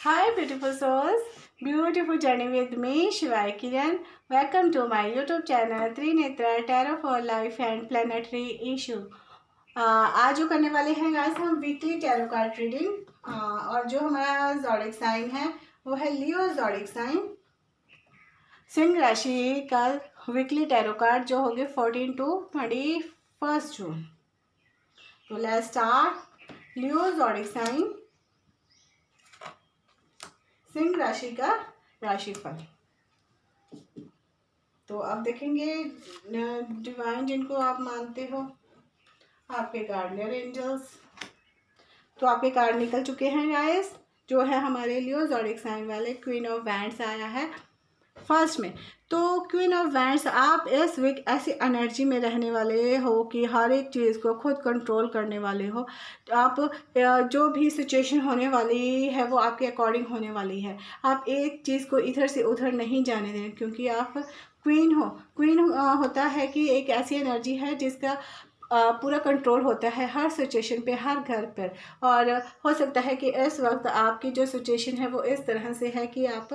Hi beautiful souls, beautiful journey with me Shivai Kiran. Welcome to my YouTube channel Trinetra Tarot for Life and Planetary Issue. आज जो करने वाले हैं guys हम weekly tarot card reading और जो हमारा ज़ोडिक साइन है वो है लियो ज़ोडिक साइन। सिंह राशि का वीकली टैरो कार्ड जो होगी 14 to 21 जून। तो let's start. Leo zodiac sign, सिंह राशि का राशिफल। तो अब देखेंगे डिवाइन जिनको आप मानते हो, आपके गार्डियन एंजल्स। तो आपके कार्ड निकल चुके हैं गाइस। जो है हमारे लियो ज़ोडिक साइन वाले क्वीन ऑफ वैंड्स आया है फर्स्ट में। तो क्वीन ऑफ वैंड्स, आप इस वीक ऐसी एनर्जी में रहने वाले हो कि हर एक चीज़ को खुद कंट्रोल करने वाले हो। आप जो भी सिचुएशन होने वाली है वो आपके अकॉर्डिंग होने वाली है। आप एक चीज़ को इधर से उधर नहीं जाने दें, क्योंकि आप क्वीन हो। क्वीन होता है कि एक ऐसी एनर्जी है जिसका पूरा कंट्रोल होता है हर सिचुएशन पे, हर घर पर। और हो सकता है कि इस वक्त आपकी जो सिचुएशन है वो इस तरह से है कि आप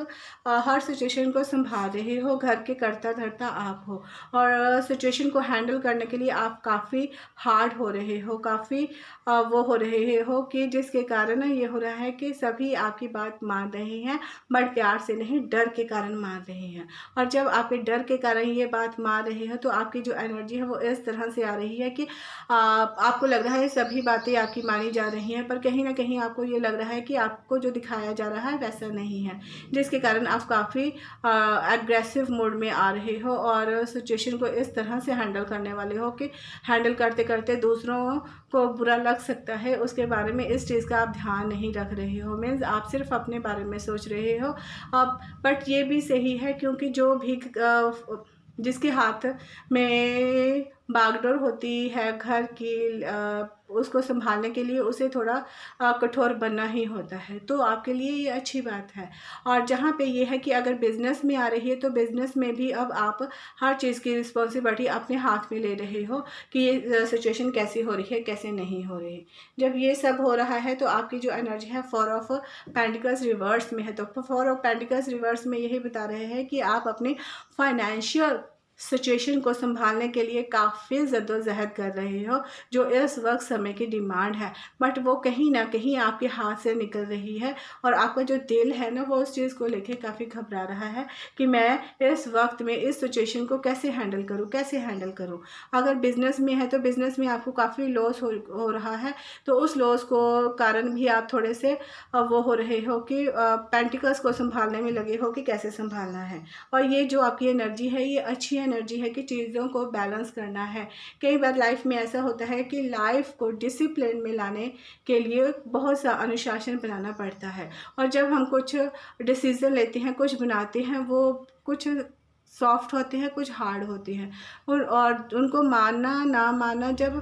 हर सिचुएशन को संभाल रहे हो, घर के करता धरता आप हो, और सिचुएशन को हैंडल करने के लिए आप काफ़ी हार्ड हो रहे हो, काफ़ी वो हो रहे हो कि जिसके कारण ये हो रहा है कि सभी आपकी बात मान रहे हैं, बट प्यार से नहीं, डर के कारण मान रहे हैं। और जब आपके डर के कारण ये बात मान रहे हो तो आपकी जो एनर्जी है वो इस तरह से आ रही है कि आपको लग रहा है सभी बातें आपकी मानी जा रही हैं, पर कहीं ना कहीं आपको ये लग रहा है कि आपको जो दिखाया जा रहा है वैसा नहीं है, जिसके कारण आप काफ़ी एग्रेसिव मोड में आ रहे हो और सिचुएशन को इस तरह से हैंडल करने वाले हो कि हैंडल करते करते दूसरों को बुरा लग सकता है, उसके बारे में इस चीज़ का आप ध्यान नहीं रख रहे हो। मीन्स आप सिर्फ अपने बारे में सोच रहे हो। अब बट ये भी सही है, क्योंकि जो भी जिसके हाथ में बागडोर होती है घर की, उसको संभालने के लिए उसे थोड़ा कठोर बनना ही होता है। तो आपके लिए ये अच्छी बात है। और जहाँ पे ये है कि अगर बिज़नेस में आ रही है तो बिज़नेस में भी अब आप हर चीज़ की रिस्पॉन्सिबिलिटी अपने हाथ में ले रहे हो कि ये सिचुएशन कैसी हो रही है, कैसे नहीं हो रही। जब ये सब हो रहा है तो आपकी जो एनर्जी है 4 ऑफ पेंटिकल्स रिवर्स में है। तो 4 ऑफ पेंटिकल्स रिवर्स में यही बता रहे हैं कि आप अपने फाइनेंशियल सिचुएशन को संभालने के लिए काफ़ी जद्दोजहद कर रहे हो, जो इस वक्त समय की डिमांड है, बट वो कहीं ना कहीं आपके हाथ से निकल रही है। और आपका जो दिल है ना वो उस चीज़ को लेके काफ़ी घबरा रहा है कि मैं इस वक्त में इस सिचुएशन को कैसे हैंडल करूं, कैसे हैंडल करूं। अगर बिज़नेस में है तो बिज़नेस में आपको काफ़ी लॉस हो रहा है, तो उस लॉस को कारण भी आप थोड़े से वो हो रहे हो कि पेंटिकल्स को संभालने में लगे हो कि कैसे संभालना है। और ये जो आपकी एनर्जी है ये अच्छी एनर्जी है कि चीज़ों को बैलेंस करना है। कई बार लाइफ में ऐसा होता है कि लाइफ को डिसिप्लिन में लाने के लिए बहुत सा अनुशासन बनाना पड़ता है, और जब हम कुछ डिसीज़न लेते हैं, कुछ बनाते हैं, वो कुछ सॉफ्ट होते हैं, कुछ हार्ड होते हैं, और उनको मानना ना मानना, जब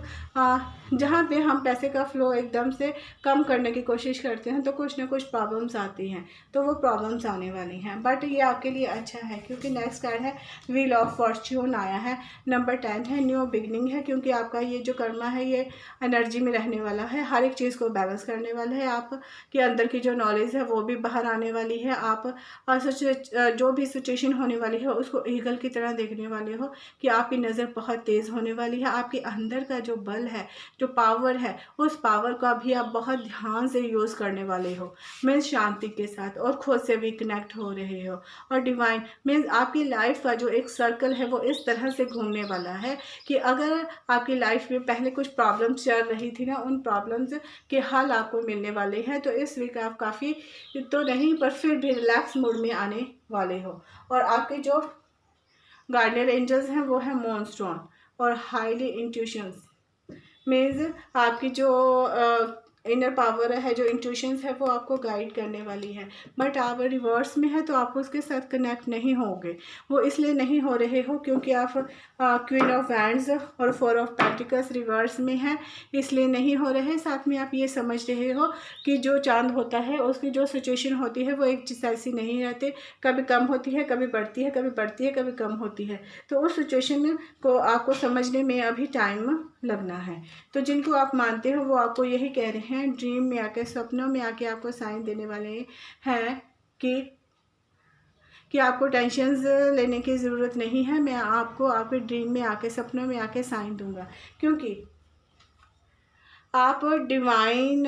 जहाँ पे हम पैसे का फ्लो एकदम से कम करने की कोशिश करते हैं तो कुछ ना कुछ प्रॉब्लम्स आती हैं। तो वो प्रॉब्लम्स आने वाली हैं, बट ये आपके लिए अच्छा है, क्योंकि नेक्स्ट कार्ड है व्हील ऑफ फॉर्च्यून आया है। नंबर 10 है, न्यू बिगनिंग है, क्योंकि आपका ये जो कर्मा है ये एनर्जी में रहने वाला है, हर एक चीज़ को बैलेंस करने वाला है। आपके अंदर की जो नॉलेज है वो भी बाहर आने वाली है। आप जो भी सिचुएशन होने वाली है उसको ईगल की तरह देखने वाले हो कि आपकी नज़र बहुत तेज़ होने वाली है। आपके अंदर का जो बल है, जो पावर है, उस पावर का भी आप बहुत ध्यान से यूज़ करने वाले हो। मीन्स शांति के साथ, और खुद से भी कनेक्ट हो रहे हो। और डिवाइन मीन्स आपकी लाइफ का जो एक सर्कल है वो इस तरह से घूमने वाला है कि अगर आपकी लाइफ में पहले कुछ प्रॉब्लम्स चल रही थी ना, उन प्रॉब्लम्स के हल आपको मिलने वाले हैं। तो इस वीक आप काफ़ी तो नहीं पर फिर भी रिलैक्स मूड में आने वाले हो। और आपके जो गार्डियन एंजल्स हैं वो है मूनस्टोन और हाईली इंट्यूशंस। मीन्स आपकी जो इनर पावर है, जो इंट्यूशंस है, वो आपको गाइड करने वाली है। बट आप रिवर्स में है तो आप उसके साथ कनेक्ट नहीं होगे। वो इसलिए नहीं हो रहे हो क्योंकि आप क्वीन ऑफ वैंड्स और 4 ऑफ पेंटिकल्स रिवर्स में है, इसलिए नहीं हो रहे। साथ में आप ये समझ रहे हो कि जो चांद होता है उसकी जो सिचुएशन होती है वो एक जैसी नहीं रहती, कभी कम होती है, कभी बढ़ती है, कभी बढ़ती है, कभी कम होती है। तो उस सिचुएशन को आपको समझने में अभी टाइम लगना है। तो जिनको आप मानते हो वो आपको यही कह रहे हैं, ड्रीम में आके, सपनों में आके आपको साइन देने वाले हैं कि आपको टेंशन्स लेने की ज़रूरत नहीं है। मैं आपको आपके ड्रीम में आके, सपनों में आके साइन दूंगा, क्योंकि आप डिवाइन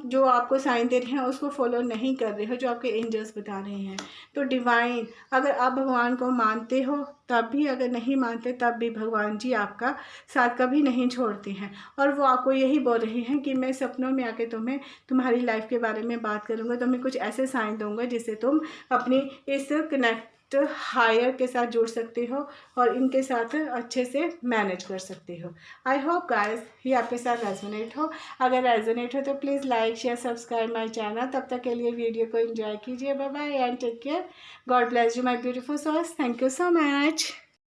जो आपको साइन दे रहे हैं उसको फॉलो नहीं कर रहे हो, जो आपके एंजल्स बता रहे हैं। तो डिवाइन, अगर आप भगवान को मानते हो तब भी, अगर नहीं मानते तब भी, भगवान जी आपका साथ कभी नहीं छोड़ते हैं। और वो आपको यही बोल रहे हैं कि मैं सपनों में आके तुम्हें, तुम्हारी लाइफ के बारे में बात करूँगा, तुम्हें कुछ ऐसे साइन दूंगा जिससे तुम अपनी इस कनेक्ट हायर के साथ जुड़ सकते हो और इनके साथ अच्छे से मैनेज कर सकते हो। आई होप गाइस ये आपके साथ रेजोनेट हो। अगर रेजोनेट हो तो please like, share, subscribe my channel. तब तक के लिए वीडियो को एंजॉय कीजिए। Bye bye and take care. God bless you my beautiful souls. Thank you so much.